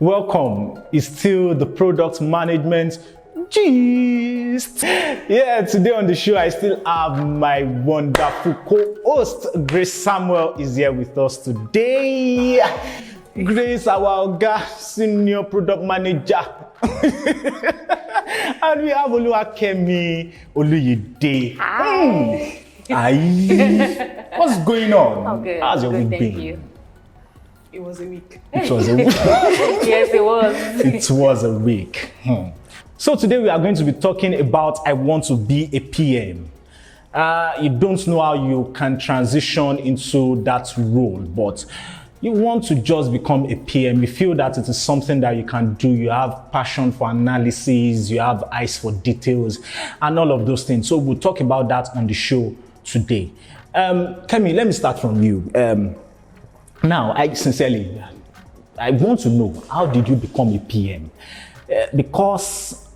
Welcome. It's still the product management gist. Yeah, today on the show, I still have my wonderful co-host, Grace Samuel, is here with us today. Grace, our Oga, senior product manager. And we have Oluwakemi, Oluyede. Hi. Hi. What's going on? Oh, good. How's your week Thank been? you. It was a week. It was a week. Yes, it was. It was a week. So today we are going to be talking about I want to be a PM. You don't know how you can transition into that role, but you want to just become a PM. You feel that it is something that you can do. You have passion for analysis, you have eyes for details, and all of those things. So we'll talk about that on the show today. Kemi, let me start from you. Now, I want to know, how did you become a PM? Because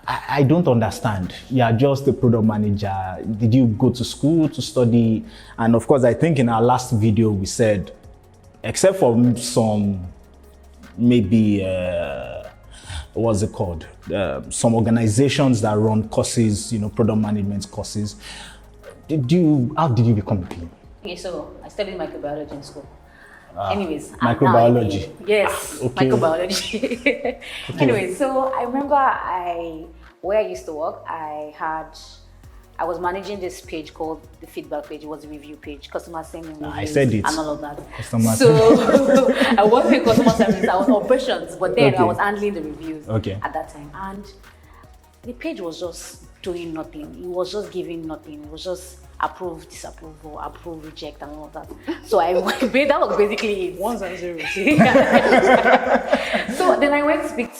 I don't understand. You are just a product manager. Did you go to school to study? And of course, I think in our last video, we said, except for some, maybe, what's it called? Some organizations that run courses, product management courses. How did you become a PM? Okay, so I studied microbiology in school. Anyways, microbiology. Yes, okay. Microbiology. Okay. Anyway, so I remember where I used to work, I was managing this page called the feedback page. It was a review page, customer sending reviews, I said it. and all of that. So I wasn't in customer service, I was operations, but then Okay. I was handling the reviews Okay. at that time. And the page was just doing nothing. It was just giving nothing. It was just approve, disapproval, approve, reject, and all of that. So that was basically it. Ones and zeros. So then I went to speak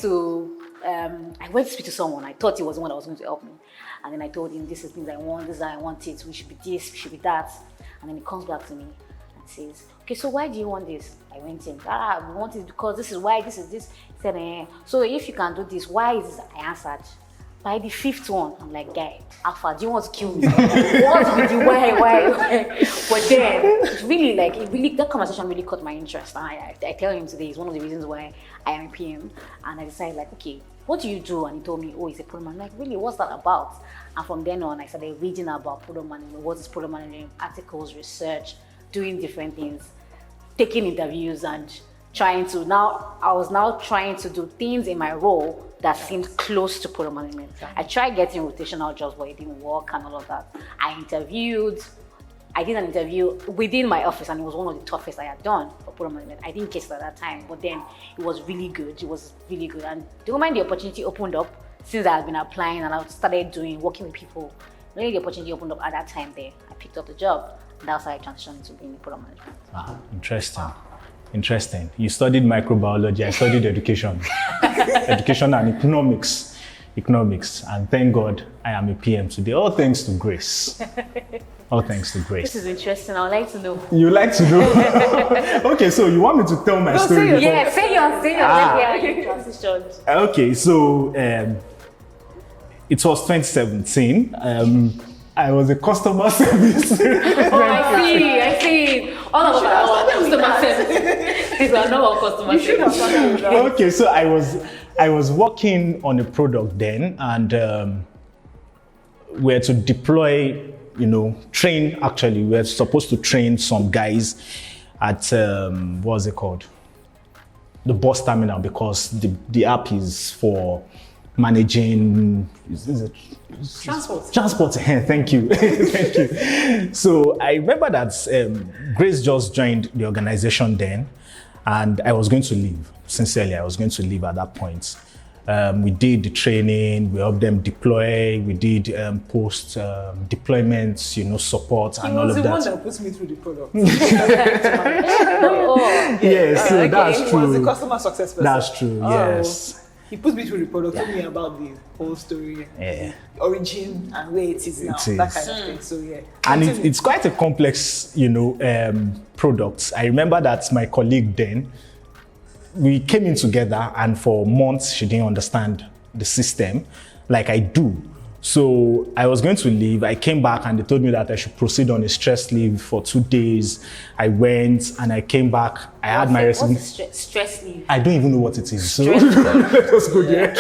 to someone. I thought he was the one that was going to help me. And then I told him, this is things I want, this is how I want it, we should be this, we should be that. And then he comes back to me and says, okay, so why do you want this? I went in, we want it because this is why, this is this. He said, so if you can do this, why is this? I answered. By the fifth one, I'm like, guy, Alpha, do you want to kill me? What with you? Why? But then, it's really that conversation really caught my interest. And I tell him today, it's one of the reasons why I am a PM. And I decided, like, okay, what do you do? And he told me, oh, he's a product manager. I'm like, really, what's that about? And from then on, I started reading about product management. What is product management? Articles, research, doing different things, taking interviews, and I was now trying to do things in my role that seemed close to product management. I tried getting rotational jobs, but it didn't work and all of that. I did an interview within my office, and it was one of the toughest I had done for product management. I didn't get it at that time, but then it was really good. And the moment the opportunity opened up, since I had been applying and I started working with people, really the opportunity opened up at that time there. I picked up the job, and that's how I transitioned to being in product management. Interesting. You studied microbiology, I studied education. Education and economics. And thank God I am a PM today. All thanks to Grace. This is interesting. I would like to know. You like to know? Okay, so you want me to tell my story? Yeah, say yours. Let me hear you transitioned. Okay, so it was 2017. I was a customer service. I see. All of us are customer service. These are not customer service. Okay, so I was working on a product then, and we had to deploy, train. Actually, we were supposed to train some guys at what's it called? The bus terminal, because the app is for managing transport. Thank you. Thank you. So I remember that Grace just joined the organization then, and I was going to leave. Sincerely, I was going to leave at that point. We did the training, we helped them deploy, we did post deployment, support and all of that. He was the one that put me through the product. Yes, so that's true. He was the customer success person. That's true, yes. He put me through the product, told me about the whole story, the origin and where it is now, that kind of thing. So yeah. And it's quite a complex, product. I remember that my colleague then, we came in together, and for months she didn't understand the system like I do. So I was going to leave. I came back and they told me that I should proceed on a stress leave for 2 days. I went and I came back. I had my resignation. What's stress leave? I don't even know what it is. So let us go there.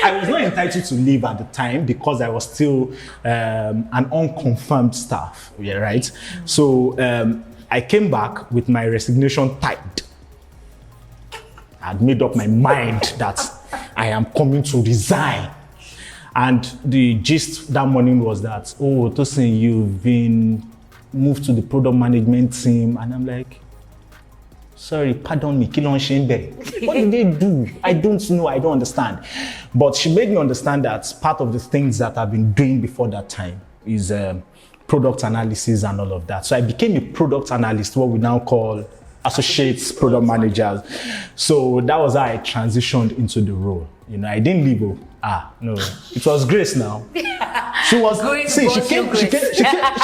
I was not entitled to leave at the time because I was still an unconfirmed staff. Yeah, right. So I came back with my resignation typed. I had made up my mind that I am coming to resign. And the gist that morning was that, oh, Tosin, you've been moved to the product management team. And I'm like, sorry, pardon me, Kilon Shenbe. What did they do? I don't know, I don't understand. But she made me understand that part of the things that I've been doing before that time is product analysis and all of that. So I became a product analyst, what we now call associate product managers. So that was how I transitioned into the role. You know, I didn't leave. No, it was Grace now. She was. See, she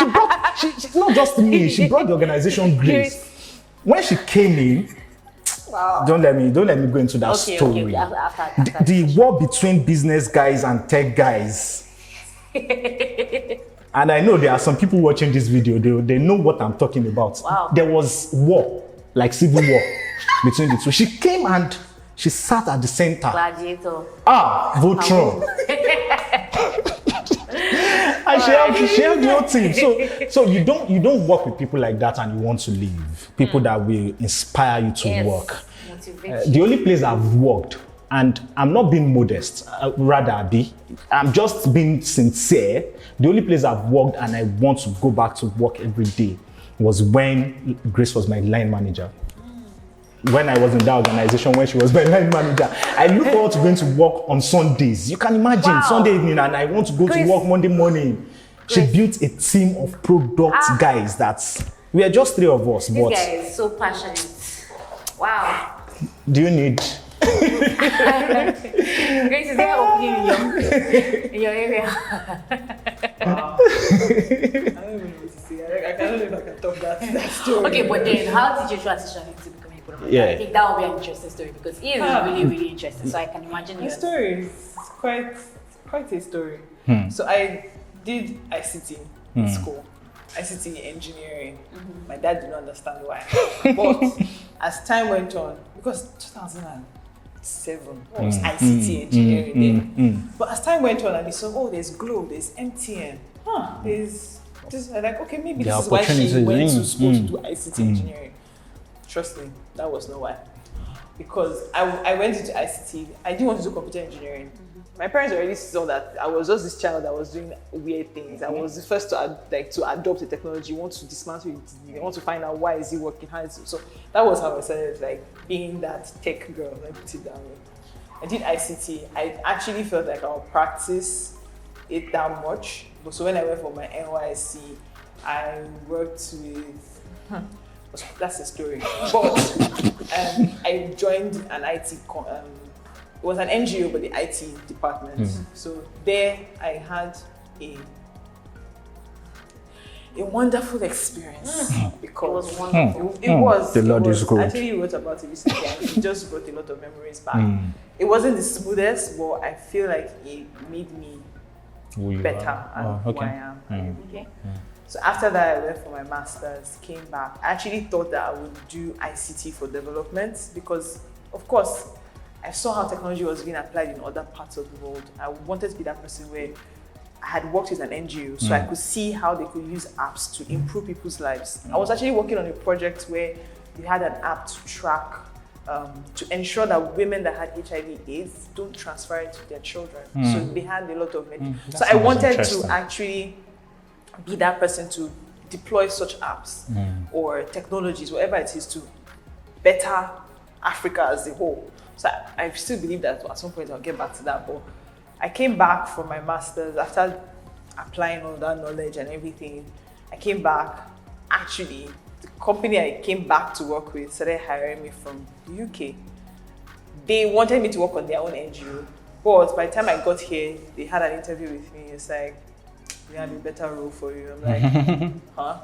brought. She not just me. She brought the organization Grace. When she came in, wow. Don't let me go into that story. Okay. After the war between business guys and tech guys. And I know there are some people watching this video. They know what I'm talking about. Wow. There was war, like civil war, between the two. She came and she sat at the center. Gladiator. Voltron. And she helped your team. So you don't work with people like that and you want to leave. People that will inspire you to work. The only place I've worked, and I'm not being modest, I'm just being sincere. The only place I've worked and I want to go back to work every day was when Grace was my line manager. When I was in that organization, when she was my line manager, I look forward to going to work on Sundays. You can imagine, Sunday evening, and I want to go to work Monday morning. She built a team of product guys we are just 3 of us. This guy is so passionate. Wow. Do you need? Grace, is there opening in your area? Wow. I don't even know what to say. I don't know if I can talk that story. Okay, but then how did you transition into becoming a product manager? I think that would be an interesting story because it is really, really interesting. So I can imagine the story is quite a story. So I did ICT in school, ICT engineering. My dad did not understand why. But as time went on, because 2007 was ICT engineering then. But as time went on and he saw, there's Glow, there's MTN, there's this, like, okay, maybe this is why she went to school to do ICT engineering. Trust me, that was not why. Because I went into ICT, I didn't want to do computer engineering. My parents already saw that I was just this child that was doing weird things. I was the first to adopt the technology, want to dismantle it, want to find out why is it working, how is it. So that was how I started being that tech girl, let me put it that way. I did ICT. I actually felt like I'll practice it that much. But so when I went for my NYSC, I worked with, that's a story. But I joined an IT it was an NGO, but the IT department. So there I had a wonderful experience because it was wonderful. It was. The Lord is good. Actually, wrote about it recently, and it just brought a lot of memories back. It wasn't the smoothest, but I feel like it made me better at who I am. So after that, I went for my master's, came back. I actually thought that I would do ICT for development because, of course, I saw how technology was being applied in other parts of the world. I wanted to be that person where I had worked with an NGO, so I could see how they could use apps to improve people's lives. I was actually working on a project where we had an app to track, to ensure that women that had HIV/AIDS don't transfer it to their children. So they had a lot of so I wanted to actually be that person to deploy such apps or technologies, whatever it is, to better Africa as a whole. So I still believe that at some point I'll get back to that. But I came back from my master's after applying all that knowledge and everything. I came back. Actually, the company I came back to work with started hiring me from the UK. They wanted me to work on their own NGO. But by the time I got here, they had an interview with me. It's like, we have a better role for you. I'm like, huh?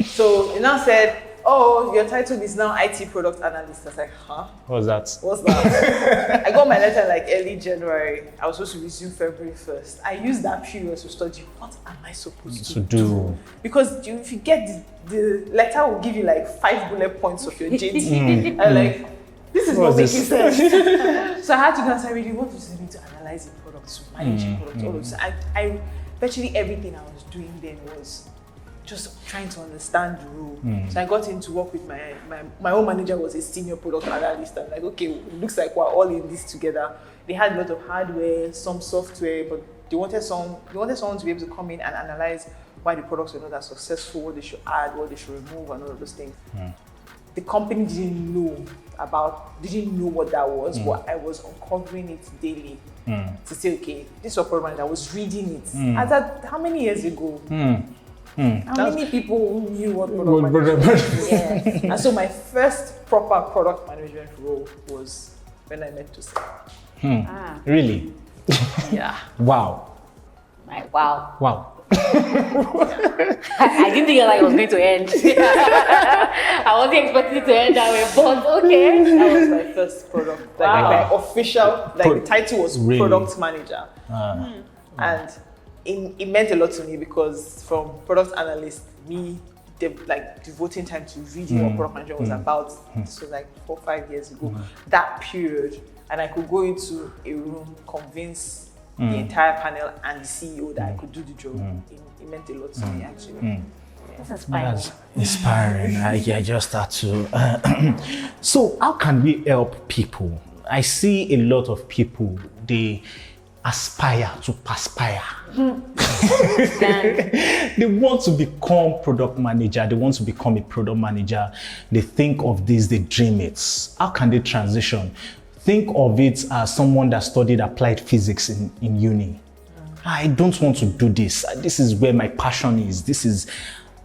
So they now said, oh, your title is now IT product analyst. I was like, huh? What's that? What's that? I got my letter like early January. I was supposed to resume February 1st. I used that period to study. What am I supposed to do? Because if you get the letter will give you like 5 bullet points of your JD. And like, this is not making sense. So I had to go and say, really, what does it mean to analyze the products, to manage the products, all of this. I virtually everything I was doing then was just trying to understand the role. So I got into work with my own manager was a senior product analyst. I'm like, okay, it looks like we're all in this together. They had a lot of hardware, some software, but they wanted someone to be able to come in and analyze why the products were not as successful, what they should add, what they should remove, and all of those things. The company didn't know what that was, but I was uncovering it daily to say, okay, this was product manager. I was reading it. As at how many years ago? How many people knew what product management was? Yes. And so my first proper product management role was when I met Tosin. Really? Yeah. Wow. Wow. Wow. I didn't think I was going to end. I wasn't expecting it to end that way, but okay. That was my first product. Like my official, the title was really? Product Manager. And it meant a lot to me because from product analyst, devoting time to reading what product manager was about. This was like 4 or 5 years ago. That period, and I could go into a room, convince the entire panel and the CEO that I could do the job. It meant a lot to me, actually. That's inspiring. That's inspiring. I just had to. So, how can we help people? I see a lot of people, they aspire to perspire. They want to become product manager. They want to become a product manager. They think of this, they dream it. How can they transition? Think of it as someone that studied applied physics in uni. I don't want to do this. This is where my passion is. This is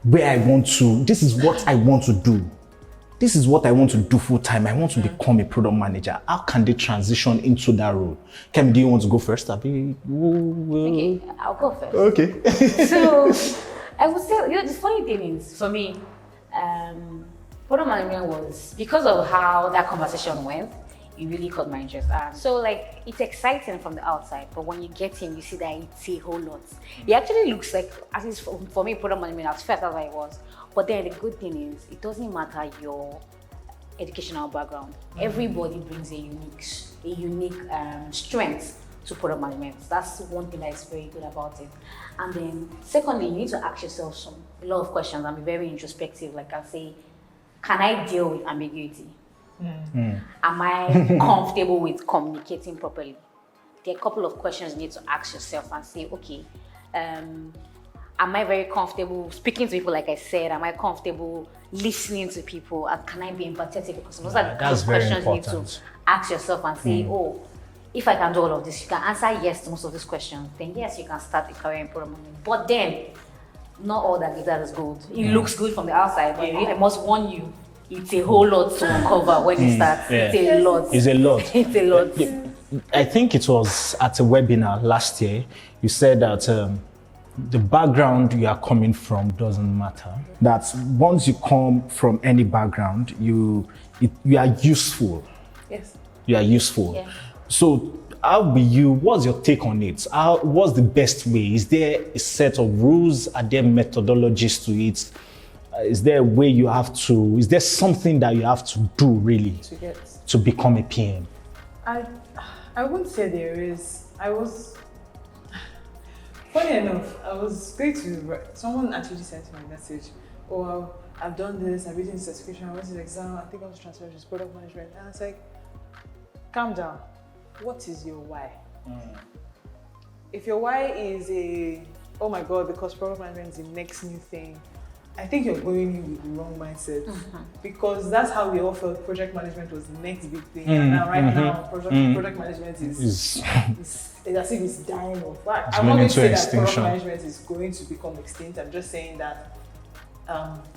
where I want to, this is what I want to do. This is what I want to do full time. I want to become a product manager. How can they transition into that role? Kemi, do you want to go first? Okay, I'll go first. Okay. So, I would say, the funny thing is, for me, product management was, because of how that conversation went, it really caught my interest. So it's exciting from the outside, but when you get in, you see that it's a whole lot. It actually looks like, at least for me, product management at first as I was. But then the good thing is, it doesn't matter your educational background. Everybody brings a unique strength to product management. That's one thing that is very good about it. And then secondly, you need to ask yourself a lot of questions and be very introspective. Like I say, can I deal with ambiguity? Am I comfortable with communicating properly? There are a couple of questions you need to ask yourself and say, okay, am I very comfortable speaking to people, like I said? Am I comfortable listening to people? And can I be empathetic? Because those are the kind of questions you need to ask yourself and say, oh, if I can do all of this, you can answer yes to most of these questions, then yes, you can start a career in product management. But then, not all that glitters is gold. It looks good from the outside, but I must warn you, it's a whole lot to uncover when it starts. Yeah. It's a lot. It's a lot. It's a lot. I think it was at a webinar last year, you said that the background you are coming from doesn't matter. That once you come from any background, you are useful. Yes. You are useful. Yeah. So what's your take on it? What's the best way? Is there a set of rules? Are there methodologies to it? Is there a way is there something that you have to do really to become a PM? I wouldn't say there is. Funny enough, I was going to, someone actually sent me a message, oh, I've done this, I've written certification, I went to the exam, I think I want to transfer to product management. And I was like, calm down. What is your why? If your why is oh my God, because product management is the next new thing, I think you're going in with the wrong mindset. Because that's how we all felt project management was the next big thing. And now, now, project management is as if it's dying off. I'm not going to say that product management is going to become extinct. I'm just saying that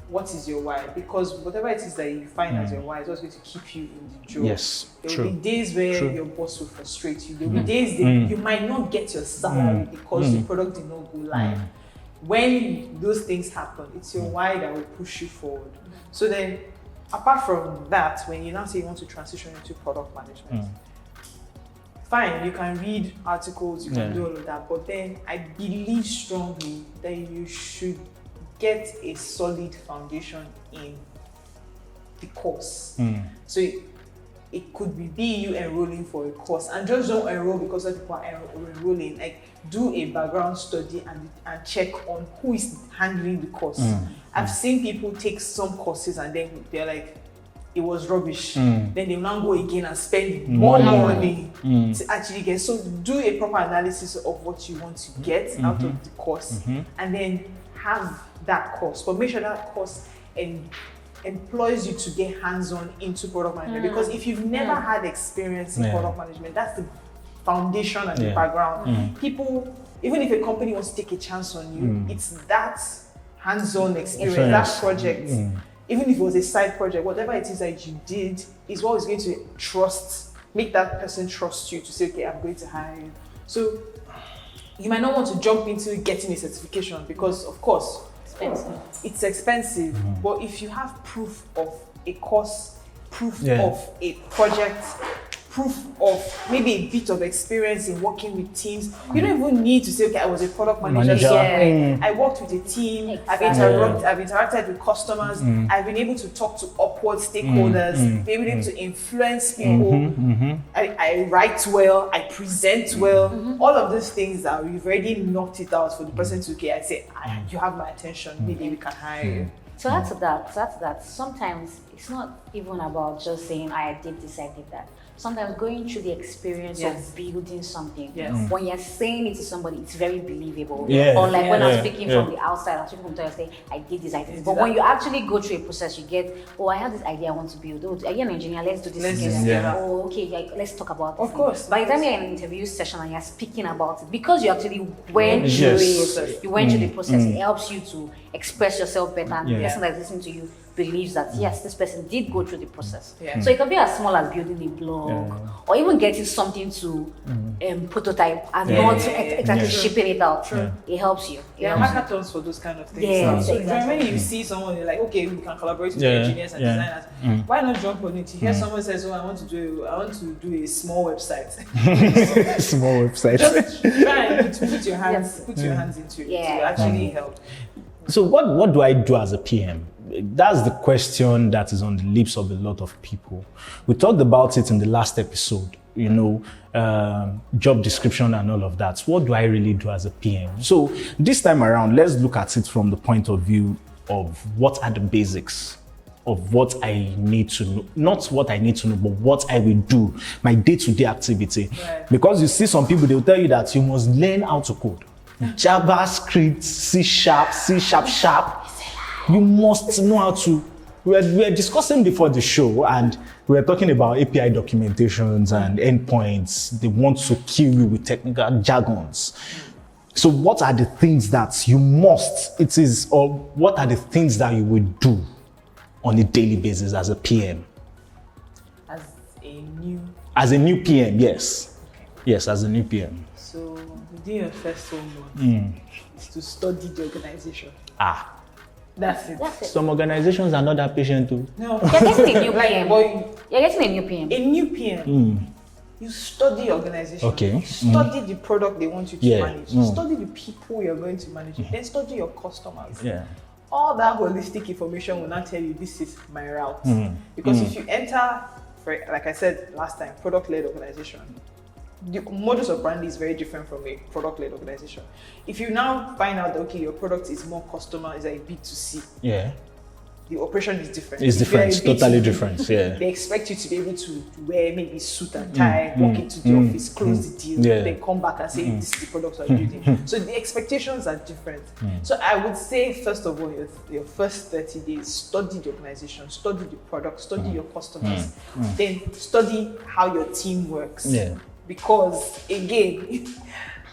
what is your why? Because whatever it is that you find as your why is always going to keep you in the job. Yes, there will be days where your boss will frustrate you. There will be days that you might not get your salary because the product did not go live. when those things happen, it's your why that will push you forward. So then, apart from that, when you now say you want to transition into product management, fine, you can read articles, you can do all of that, but then I believe strongly that you should get a solid foundation in the course. So it could be you enrolling for a course, and just don't enroll because of people are enrolling. Like, do a background study and check on who is handling the course. I've seen people take some courses and then they're like, it was rubbish. Then they will now go again and spend more money to actually get. So do a proper analysis of what you want to get out of the course, and then have that course. But make sure that course employs you to get hands-on into product management, because if you've never had experience in product management, that's the foundation and the background. People, even if a company wants to take a chance on you, it's that hands-on experience, that project, even if it was a side project, whatever it is that you did is what is going to make that person trust you to say, okay, I'm going to hire you. So you might not want to jump into getting a certification because, of course, it's expensive. But if you have proof of a course, proof of a project, proof of maybe a bit of experience in working with teams, you don't even need to say, okay, I was a product manager. I worked with a team, I've interacted with customers, I've been able to talk to upward stakeholders, been able to influence people, I write well, I present well, all of those things that we've already knocked it out for the person to, okay, I say, you have my attention, maybe we can hire you. So that's that. Sometimes it's not even about just saying, I did this, I did that. Sometimes going through the experience of building something, when you're saying it to somebody, it's very believable. Or like when I'm speaking from the outside, I'm speaking from the outside, I say, I did this, I did this. But when you actually go through a process, you get, oh, I have this idea I want to build. Oh, are you an engineer? Let's do this together. Oh, okay, let's talk about this. Of course. By the time you're in an interview session and you're speaking about it, because you actually went through it, you went through the process, it helps you to express yourself better, and the person that's listening to you believes that yes, this person did go through the process. So it can be as small as building a blog, or even getting something to prototype and not exactly shipping it out. It helps you. Hackathons for those kind of things. So when you see someone, you're like, okay, we can collaborate with engineers and designers. Why not jump on it? You hear someone says, oh, I want to do a small website. Small website. Just try and put your hands into it. It will actually help. So what do I do as a PM? That's the question that is on the lips of a lot of people. We talked about it in the last episode, job description and all of that. What do I really do as a PM? So this time around, let's look at it from the point of view of what are the basics of what I need to know. Not what I need to know, but what I will do, my day-to-day activity. Because you see some people, they'll tell you that you must learn how to code. JavaScript, C#, C#. You must know how to. We were discussing before the show, and we were talking about API documentations and endpoints. They want to kill you with technical jargons. So what are the things that you must, or what are the things that you will do on a daily basis as a PM? As a new PM, yes. Yes, as a new PM. So within your first 1 month, is to study the organization. That's it. Some organizations are not that patient too. No. You're getting a new PM. You're getting a new PM. A new PM. You study the organization. You study the product they want you to manage. You study the people you're going to manage. Then study your customers. All that holistic information will not tell you this is my route. Because if you enter, like I said last time, product-led organization, the modus operandi is very different from a product-led organization. If you now find out that, okay, your product is more customer, is a B2C, the operation is different. It's different, it's totally different. They expect you to be able to wear maybe suit and tie, walk into the office, close the deal, then come back and say, this is the product I'm building. So the expectations are different. So I would say, first of all, your first 30 days, study the organization, study the product, study your customers, then study how your team works. Because again,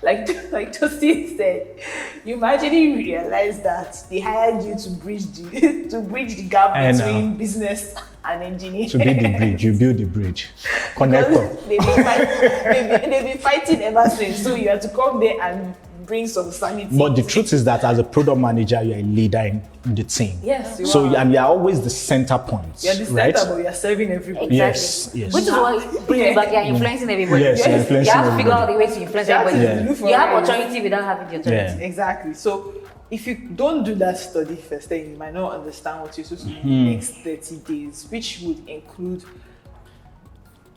like Tosin said, you actually realize that they hired you to bridge the gap between business and engineering. To build the bridge, you build the bridge. Connector. They've been fighting ever since. So you have to come there and bring some sanity. But the truth is that as a product manager, you're a leader in the team. Yes, you so are. And you're always the center point. You're the center, right? but you're serving everybody. Exactly. Yes. Which is why bringing it back, you're influencing everybody. Yes, you're influencing You have to figure out everybody. the way to influence You have to everybody. look for You have ways. authority without having the authority. Yeah. Exactly. So if you don't do that study first, then you might not understand what you're supposed to do in the next 30 days, which would include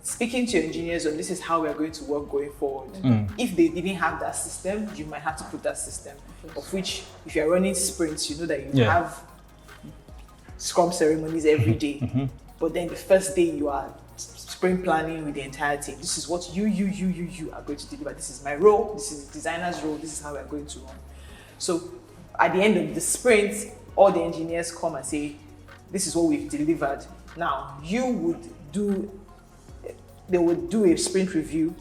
speaking to your engineers on this is how we are going to work going forward. If they didn't have that system, you might have to put that system. Of which, if you're running sprints, you know that you have scrum ceremonies every day. But then the first day you are sprint planning with the entire team. This is what you are going to deliver. This is my role. This is the designer's role. This is how we are going to run. So at the end of the sprint, all the engineers come and say, this is what we've delivered. Now they would do a sprint review.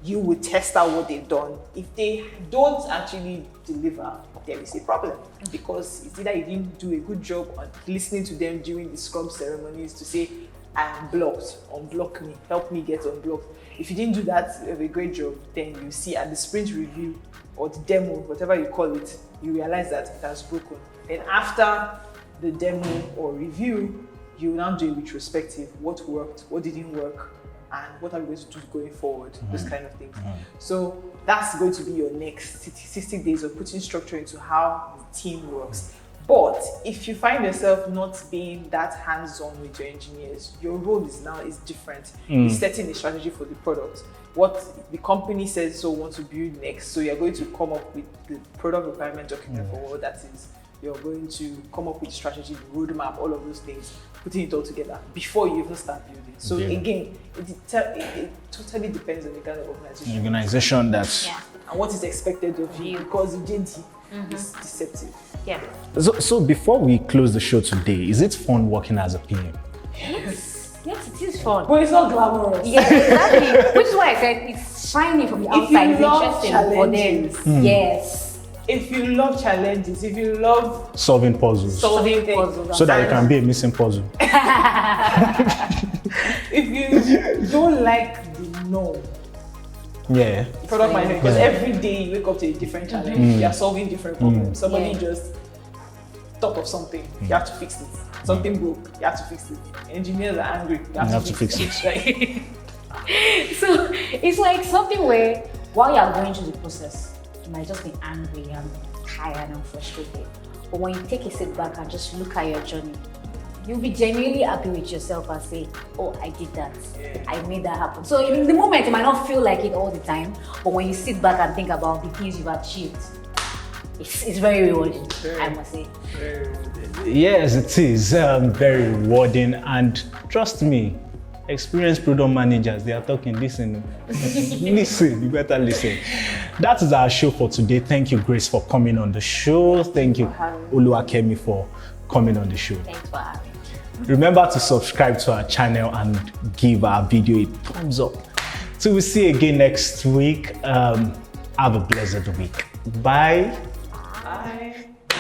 You would test out what they've done. If they don't actually deliver, there is a problem, because it's either you didn't do a good job on listening to them during the scrum ceremonies to say, I am blocked, unblock me, help me get unblocked. If you didn't do that a great job, then you see at the sprint review or the demo, whatever you call it, you realize that it has broken. Then after the demo or review, you now do a retrospective, what worked, what didn't work, and what are we going to do going forward, those kind of things. So that's going to be your next 60 days of putting structure into how the team works. But if you find yourself not being that hands-on with your engineers, your role is different. You're setting a strategy for the product. What the company says so want to build next. So you're going to come up with the product requirement document for what that is. You're going to come up with the strategy, the roadmap, all of those things, putting it all together before you even start building. So again, it totally depends on the kind of organization. Organization that's And what is expected of you, because the JD is deceptive. Yeah. So before we close the show today, is it fun working as a PM? Yes, it is fun. But it's not glamorous. Yeah, exactly. Which is why I said it's shiny from the outside. It's love interesting for them. challenges. Yes. If you love challenges, if you love Solving puzzles. solving things, puzzles. So that you can be a missing puzzle. if you don't like the no Yeah. product management, because every day you wake up to a different challenge, you are solving different problems. Somebody just thought of something, you have to fix it. Something broke, you have to fix it. Engineers are angry, you have to fix it. Right? So it's like something where while you're going through the process, you might just be angry and tired and frustrated. But when you take a step back and just look at your journey, you'll be genuinely happy with yourself and say, oh, I did that. I made that happen. So in the moment, you might not feel like it all the time, but when you sit back and think about the things you've achieved, it's very rewarding, I must say. Yes, it is very rewarding, and trust me, experienced product managers, they are talking, listen, you better listen. That is our show for today. Thank you, Grace, for coming on the show. Thank you, Oluwakemi, for coming on the show. Thanks for having me. Remember to subscribe to our channel and give our video a thumbs up. Till we see you again next week. Have a blessed week. Bye. Bye.